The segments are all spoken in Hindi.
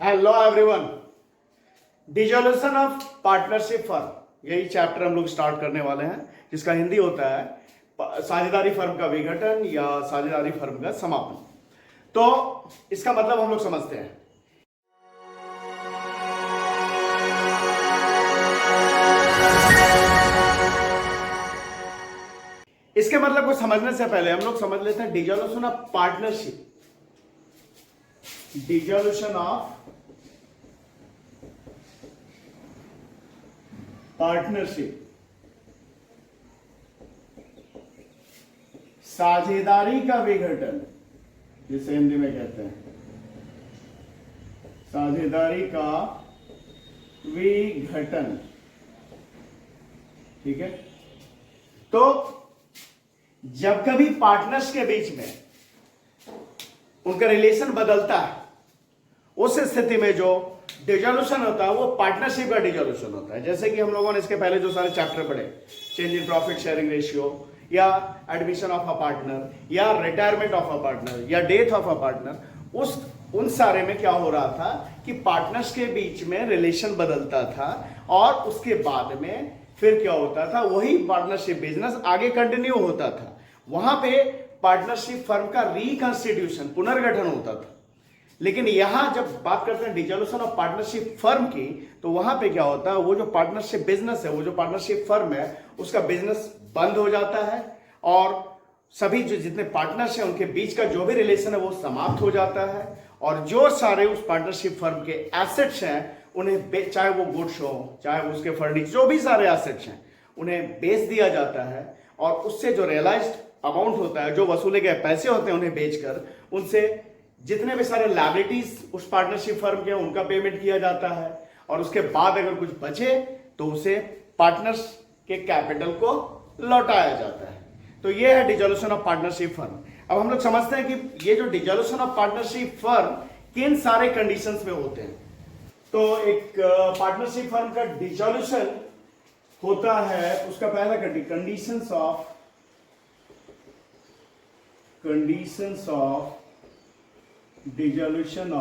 Hello everyone. Dissolution of partnership firm, यही चैप्टर हम लोग स्टार्ट करने वाले हैं, जिसका हिंदी होता है साझेदारी फर्म का विघटन या साझेदारी फर्म का समापन। तो इसका मतलब हम लोग समझते हैं। इसके मतलब को समझने से पहले हम लोग समझ लेते हैं dissolution of partnership. Dissolution of partnership, साझेदारी का विघटन, जिसे हिंदी में कहते हैं साझेदारी का विघटन। ठीक है, तो जब कभी पार्टनर्स के बीच में उनका रिलेशन बदलता है, उस स्थिति में जो डिसोल्यूशन होता है वो पार्टनरशिप का डिसोल्यूशन होता है। जैसे कि हम लोगों ने इसके पहले जो सारे चैप्टर पढ़े, change in profit sharing ratio या एडमिशन ऑफ अ पार्टनर या रिटायरमेंट ऑफ अ पार्टनर या डेथ ऑफ अ पार्टनर, उन सारे में क्या हो रहा था कि पार्टनर्स के बीच में रिलेशन बदलता था और उसके बाद में फिर क्या होता था, वही पार्टनरशिप बिजनेस आगे कंटिन्यू होता था। वहां पे पार्टनरशिप फर्म का रिकंस्टिट्यूशन, पुनर्गठन होता था। लेकिन यहां जब बात करते हैं डिसोल्यूशन ऑफ पार्टनरशिप फर्म की, तो वहां पे क्या होता है, वो जो पार्टनरशिप बिजनेस है, वो जो पार्टनरशिप फर्म है, उसका बिजनेस बंद हो जाता है और सभी जो जितने पार्टनर्स हैं उनके बीच का जो भी रिलेशन है वो समाप्त हो जाता है। और जो सारे उस पार्टनरशिप फर्म के एसेट्स हैं उन्हें, चाहे वो गुड्स हो, चाहे उसके फर्निचर, जो भी सारे एसेट्स हैं उन्हें बेच दिया जाता है और उससे जो रियलाइज्ड अमाउंट होता है, जो वसूले गए पैसे होते हैं, उन्हें बेचकर उनसे जितने भी सारे लायबिलिटीज उस पार्टनरशिप फर्म के उनका पेमेंट किया जाता है और उसके बाद अगर कुछ बचे तो उसे पार्टनर्स के कैपिटल को लौटाया जाता है। तो ये है डिसोल्यूशन ऑफ पार्टनरशिप फर्म। अब हम लोग समझते हैं कि ये जो डिसोल्यूशन ऑफ पार्टनरशिप फर्म किन सारे कंडीशंस में होते हैं। तो एक पार्टनरशिप फर्म का डिसोल्यूशन होता है, उसका पहला conditions of dissolution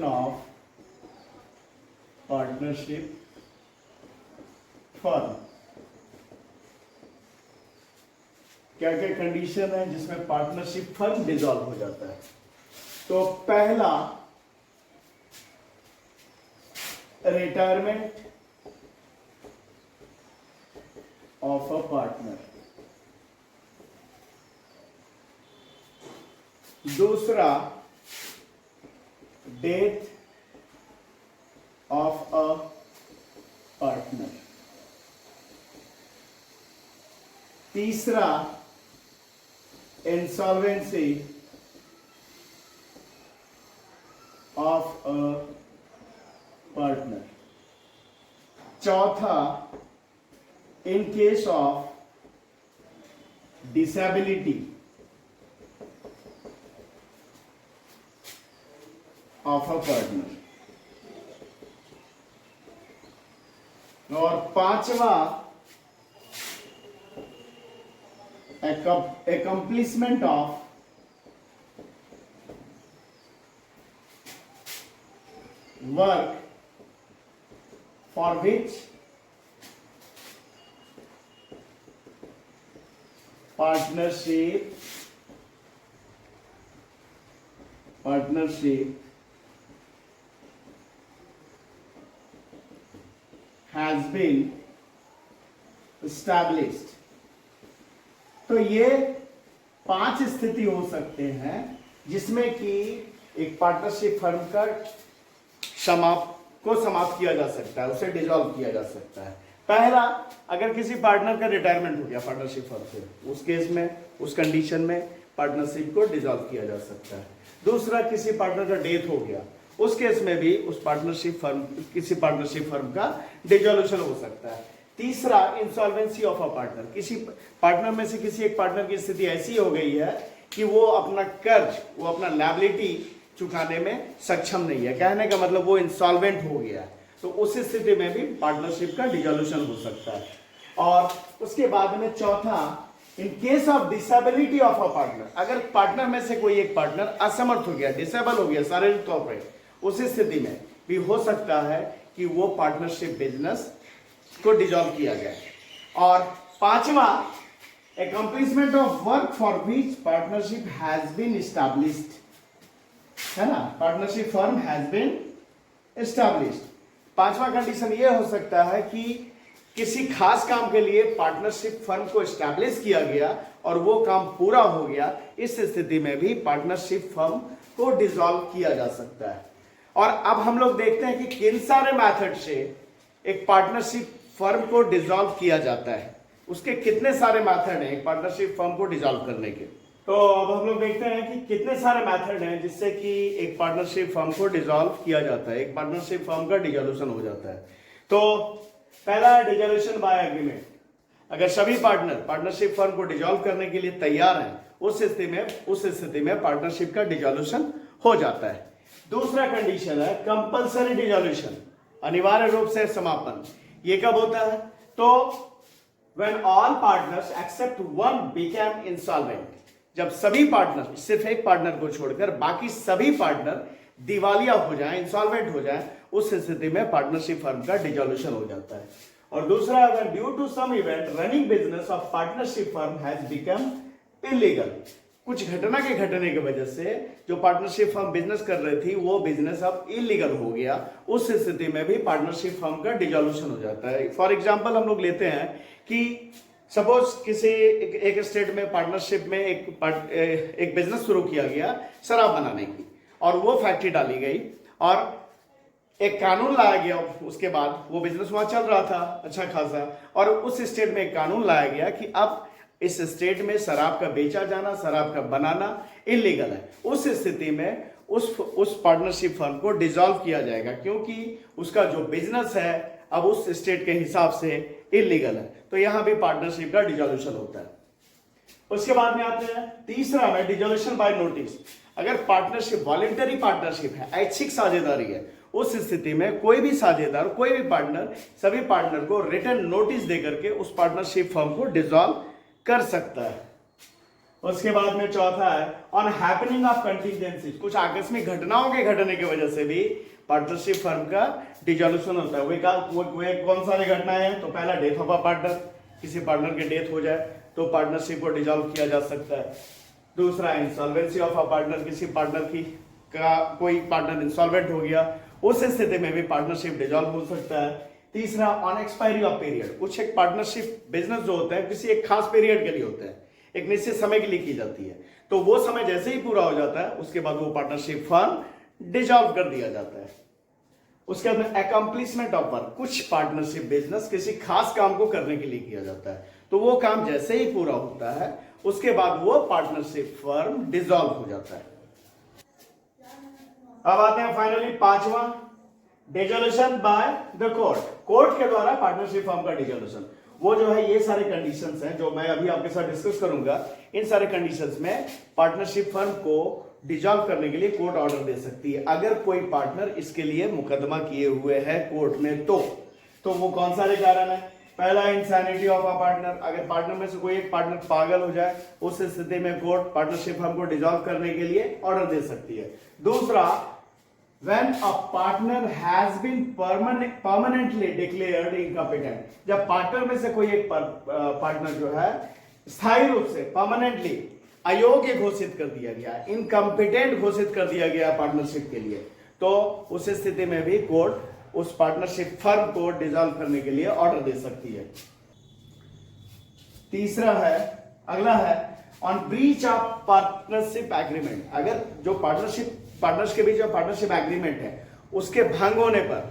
of partnership firm. क्या क्या कंडीशन है जिसमें पार्टनरशिप फर्म डिसॉल्व हो जाता है। तो पहला, रिटायरमेंट ऑफ अ पार्टनर। दूसरा, डेथ ऑफ अ पार्टनर। तीसरा, इंसॉल्वेंसी ऑफ अ पार्टनर। चौथा, in case of disability of a partner. और पांचवा, accomplishment of work for which partnership has been established। तो ये 5 स्थिति हो सकते हैं जिसमें कि एक पार्टनरशिप फर्म का समाप्त किया जा सकता है, उसे डिसॉल्व किया जा सकता है। पहला, अगर किसी पार्टनर का रिटायरमेंट हो गया पार्टनरशिप फर्म से, उस केस में, उस कंडीशन में पार्टनरशिप को डिसॉल्व किया जा सकता है। दूसरा, किसी पार्टनर का डेथ हो गया, उस केस में भी किसी पार्टनरशिप फर्म का डिसॉल्यूशन हो सकता है। तीसरा, इंसॉल्वेंसी ऑफ अ पार्टनर। किसी पार्टनर में से किसी एक पार्टनर की स्थिति ऐसी हो गई है कि वो अपना कर्ज, वो अपना लायबिलिटी चुकाने में सक्षम नहीं है। कहने का मतलब वो इंसॉल्वेंट हो गया है। तो उस स्थिति में भी पार्टनरशिप का डिसॉल्यूशन हो सकता है। और उसके बाद में चौथा, in case of disability of a partner, अगर पार्टनर में से कोई एक पार्टनर असमर्थ हो गया, डिसेबल हो गया शारीरिक तौर पर, उस स्थिति में भी हो सकता है कि वो पार्टनरशिप बिजनेस को डिसॉल्व किया जाए। और पांचवा, accomplishment of work for which partnership has been established, है ना, partnership firm has been established. पांचवा कंडीशन ये हो सकता है कि किसी खास काम के लिए पार्टनरशिप फर्म को एस्टैब्लिश किया गया और वो काम पूरा हो गया, इस स्थिति में भी पार्टनरशिप फर्म को डिसॉल्व किया जा सकता है। और अब हम लोग देखते हैं कि किन सारे मेथड से एक पार्टनरशिप फर्म को डिसॉल्व किया जाता है, उसके कितने सारे मेथड हैं एक पार्टनरशिप फर्म को डिसॉल्व करने के। तो अब हम लोग देखते हैं कि कितने सारे मेथड हैं जिससे कि एक पार्टनरशिप फर्म को डिसॉल्व किया जाता है, एक पार्टनरशिप फर्म का डिसोल्यूशन हो जाता है। तो पहला है डिसोल्यूशन बाय एग्रीमेंट। अगर सभी पार्टनर पार्टनरशिप फर्म को डिसॉल्व करने के लिए तैयार हैं, उस स्थिति में पार्टनरशिप का डिसोल्यूशन हो जाता है। दूसरा कंडीशन है कंपल्सरी डिसोल्यूशन, अनिवार्य रूप से समापन। ये कब होता है? तो when all partners except one became insolvent, जब सभी पार्टनर, सिर्फ एक पार्टनर को छोड़कर बाकी सभी पार्टनर दिवालिया हो जाएं, इंसॉल्वेंट हो जाएं, उस स्थिति में पार्टनरशिप फर्म का डिसोल्यूशन हो जाता है। और दूसरा, अगर due to some event running business of partnership firm has become illegal, कुछ घटना के घटने की वजह से जो पार्टनरशिप फर्म बिजनेस कर रही थी वो बिजनेस अब इलीगल हो गया, उस स्थिति में भी पार्टनरशिप फर्म का डिसोल्यूशन हो जाता है। फॉर एग्जांपल हम लोग लेते हैं कि सपोज किसी एक स्टेट में पार्टनरशिप में एक बिजनेस शुरू किया गया शराब बनाने की, और वो फैक्ट्री डाली गई और एक कानून लाया गया। उसके बाद वो बिजनेस वहां चल रहा था अच्छा खासा, और उस स्टेट में एक कानून लाया गया कि अब इस स्टेट में शराब का बेचा जाना, शराब का बनाना इलीगल है। उस स्थिति में उस पार्टनरशिप फर्म को डिसॉल्व किया जाएगा, क्योंकि उसका जो बिजनेस है अब उस स्टेट के हिसाब से इलीगल है। तो यहां भी पार्टनरशिप का डिसॉल्यूशन होता है। उसके बाद में आते हैं तीसरा में डिसॉल्यूशन बाय नोटिस। अगर पार्टनरशिप वॉलंटरी पार्टनरशिप है, ऐच्छिक साझेदारी है, उस स्थिति में कोई भी साझेदार, कोई भी पार्टनर सभी पार्टनर को रिटर्न नोटिस देकर के उस पार्टनरशिप फर्म को डिसॉल्व कर सकता है। उसके बाद में चौथा है ऑन हैपनिंग ऑफ कंटिजेंसी, कुछ आकस्मिक घटनाओं के घटने की वजह से भी पार्टनरशिप फर्म का डिसॉल्यूशन होता है। वे कौन सारी घटनाएं हैं? तो पहला, डेथ ऑफ अ पार्टनर, किसी पार्टनर की डेथ हो जाए तो पार्टनरशिप को डिसॉल्व किया जा सकता है। दूसरा, इंसॉल्वेंसी ऑफ अ पार्टनर, किसी पार्टनर का कोई पार्टनर इंसॉल्वेंट हो गया, उस स्थिति में भी पार्टनरशिप डिसॉल्व हो सकता है। तीसरा, ऑन एक्सपायरी ऑफ पीरियड, कुछ एक पार्टनरशिप बिजनेस जो होते हैं किसी एक खास पीरियड के लिए होते हैं, एक निश्चित समय के लिए की जाती है, तो वो समय जैसे ही पूरा हो जाता है उसके बाद वो पार्टनरशिप फर्म डिसॉल्व कर दिया जाता है। उसके बाद अकम्प्लिशमेंट ऑफ वर्क, कुछ पार्टनरशिप बिजनेस किसी खास काम को करने के लिए किया जाता है, तो वो काम जैसे ही पूरा होता है उसके बाद वो पार्टनरशिप फर्म डिसॉल्व हो जाता है। अब आते हैं फाइनली पांचवा, dissolution by the court. Court के द्वारा पार्टनरशिप फर्म का डिसॉल्यूशन, वो जो है ये सारे कंडीशंस हैं जो मैं अभी आपके साथ डिस्कस करूंगा। इन सारे कंडीशंस में पार्टनरशिप फर्म को डिसॉल्व करने के लिए कोर्ट ऑर्डर दे सकती है, अगर कोई पार्टनर इसके लिए मुकदमा किए हुए है कोर्ट में। तो वो कौन सारे कारण है? पहला, इंसैनिटी ऑफ अ पार्टनर, अगर पार्टनर में से कोई एक पार्टनर पागल हो जाए, उस स्थिति में कोर्ट पार्टनरशिप फर्म को डिसॉल्व करने के लिए ऑर्डर दे सकती है। दूसरा, when a partner has been permanently declared incompetent, जब पार्टनर में से कोई एक पार्टनर जो है स्थायी रूप से परमानेंटली अयोग्य घोषित कर दिया गया, इनकम्पिटेंट घोषित कर दिया गया पार्टनरशिप के लिए, तो उस स्थिति में भी कोर्ट उस पार्टनरशिप फर्म को डिसॉल्व करने के लिए ऑर्डर दे सकती है। तीसरा है, अगला है on breach of partnership agreement, अगर जो पार्टनर्स के बीच जो पार्टनरशिप एग्रीमेंट है उसके भंग होने पर,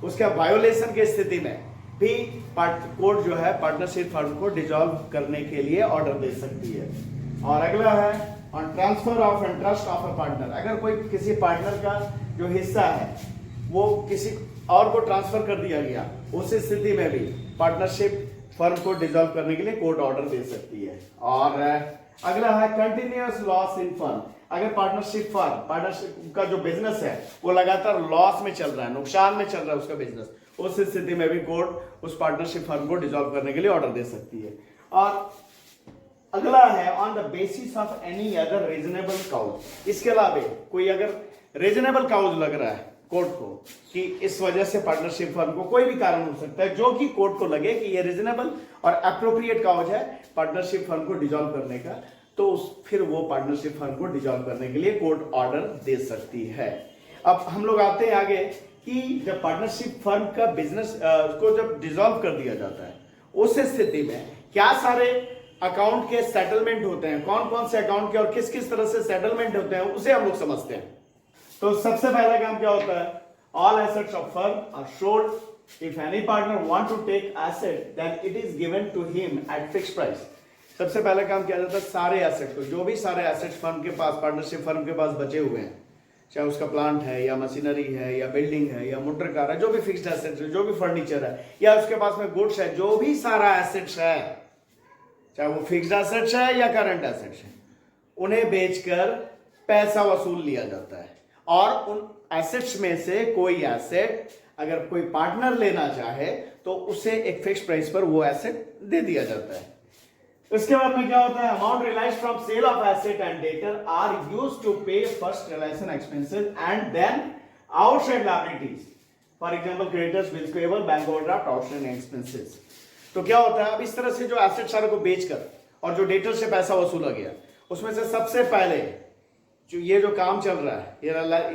उसके वायोलेशन की स्थिति में भी कोर्ट जो है पार्टनरशिप फर्म को डिसॉल्व करने के लिए ऑर्डर दे सकती है। और अगला है on transfer of interest of a partner, अगर कोई किसी पार्टनर का जो हिस्सा है वो किसी और को ट्रांसफर कर दिया गया, उस स्थिति में भी पार्टनरशिप फर्म को डिसॉल्व करने के लिए कोर्ट ऑर्डर दे सकती है। और अगला है कंटिन्यूअस लॉस इन फर्म, अगर पार्टनरशिप का जो बिजनेस है वो लगातार लॉस में चल रहा है, नुकसान में चल रहा है उसका बिजनेस, उस स्थिति में भी कोर्ट उस पार्टनरशिप फर्म को डिसॉल्व करने के लिए ऑर्डर दे सकती है। और अगला है on the basis of any other reasonable cause. इसके अलावा कोई अगर रीजनेबल काउज लग रहा है कोर्ट को कि इस वजह से पार्टनरशिप फर्म को कोई भी कारण हो सकता है जो कि कोर्ट को लगे कि ये रीजनेबल और अप्रोप्रिएट काउज है पार्टनरशिप फर्म को डिसॉल्व करने का, तो फिर वो पार्टनरशिप फर्म को डिसॉल्व करने के लिए कोर्ट ऑर्डर दे सकती है। अब हम लोग आते हैं आगे कि जब पार्टनरशिप फर्म का बिजनेस को जब डिसॉल्व कर दिया जाता है उस स्थिति में क्या सारे अकाउंट के सेटलमेंट होते हैं, कौन कौन से अकाउंट के और किस किस तरह से सेटलमेंट होते हैं, उसे हम लोग समझते हैं। तो सबसे पहला काम क्या होता है, all assets of firm are sold if any partner want to take asset then it is given to him at fixed price. सबसे पहला काम किया जाता है सारे एसेट्स को, जो भी सारे एसेट्स फर्म के पास पार्टनरशिप फर्म के पास बचे हुए हैं, चाहे उसका प्लांट है या मशीनरी है या बिल्डिंग है या मोटर कार है, जो भी फिक्स्ड एसेट्स है, जो भी फर्नीचर है या उसके पास में गुड्स है, जो भी सारा एसेट्स है, चाहे वो फिक्स्ड एसेट्स है या करंट एसेट्स है, उन्हें बेचकर पैसा वसूल लिया जाता है। और उन एसेट्स में से कोई एसेट अगर कोई पार्टनर लेना चाहे तो उसे एक फिक्स प्राइस पर वो एसेट दे दिया जाता है। इसके बाद में क्या होता है, amount realised from sale of asset and debtor are used to pay first realisation expenses and then outside liabilities, for example creditors, bills payable, bank overdraft, outstanding expenses. तो क्या होता है, अब इस तरह से जो एसेट सारे को बेचकर और जो डेटर से पैसा वसूला गया उसमें से सबसे पहले जो ये जो काम चल रहा है,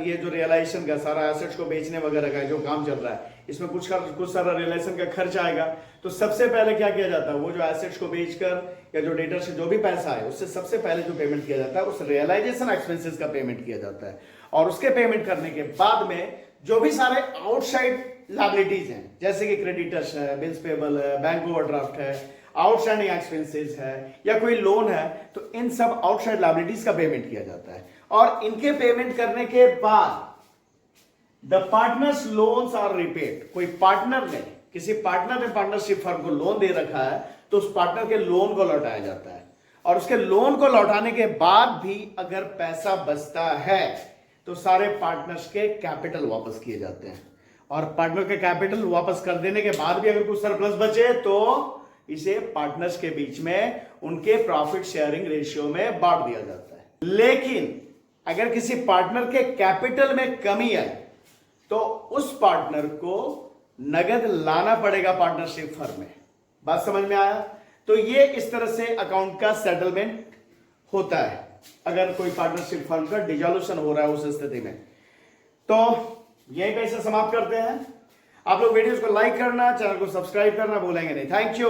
ये जो रियलाइजेशन का सारा एसेट्स को बेचने वगैरह का जो काम चल रहा है, इसमें कुछ सारा रियलाइजेशन का खर्च आएगा। तो सबसे पहले क्या किया जाता है, वो जो एसेट्स को बेचकर या जो डेटर से जो भी पैसा है उससे सबसे पहले जो पेमेंट किया जाता है उस रियलाइजेशन एक्सपेंसेस का पेमेंट किया जाता है। और उसके पेमेंट करने के बाद में जो भी सारे आउटसाइड लायबिलिटीज हैं, जैसे कि क्रेडिटर्स है, बिल्स पेएबल है, बैंक ओवरड्राफ्ट है, आउटस्टैंडिंग एक्सपेंसेस है या कोई लोन है, तो इन सब आउटसाइड लायबिलिटीज का पेमेंट किया जाता है। और इनके पेमेंट करने के बाद the partners loans are repaid. कोई पार्टनर ने, किसी पार्टनर ने पार्टनरशिप फर्म को लोन दे रखा है तो उस पार्टनर के लोन को लौटाया जाता है। और उसके लोन को लौटाने के बाद भी अगर पैसा बचता है तो सारे पार्टनर्स के कैपिटल वापस किए जाते हैं। और पार्टनर के कैपिटल वापस कर देने के बाद भी अगर कुछ सरप्लस बचे तो इसे पार्टनर्स के बीच में उनके प्रॉफिट शेयरिंग रेशियो में बांट दिया जाता है। लेकिन अगर किसी पार्टनर के कैपिटल में कमी आई तो उस पार्टनर को नगद लाना पड़ेगा पार्टनरशिप फर्म में। बात समझ में आया? तो ये इस तरह से अकाउंट का सेटलमेंट होता है अगर कोई पार्टनरशिप फर्म का डिसॉल्यूशन हो रहा है उस स्थिति में। तो यहीं पे इसे समाप्त करते हैं। आप लोग वीडियोस को लाइक करना, चैनल को सब्सक्राइब करना भूलेंगे नहीं। Thank you.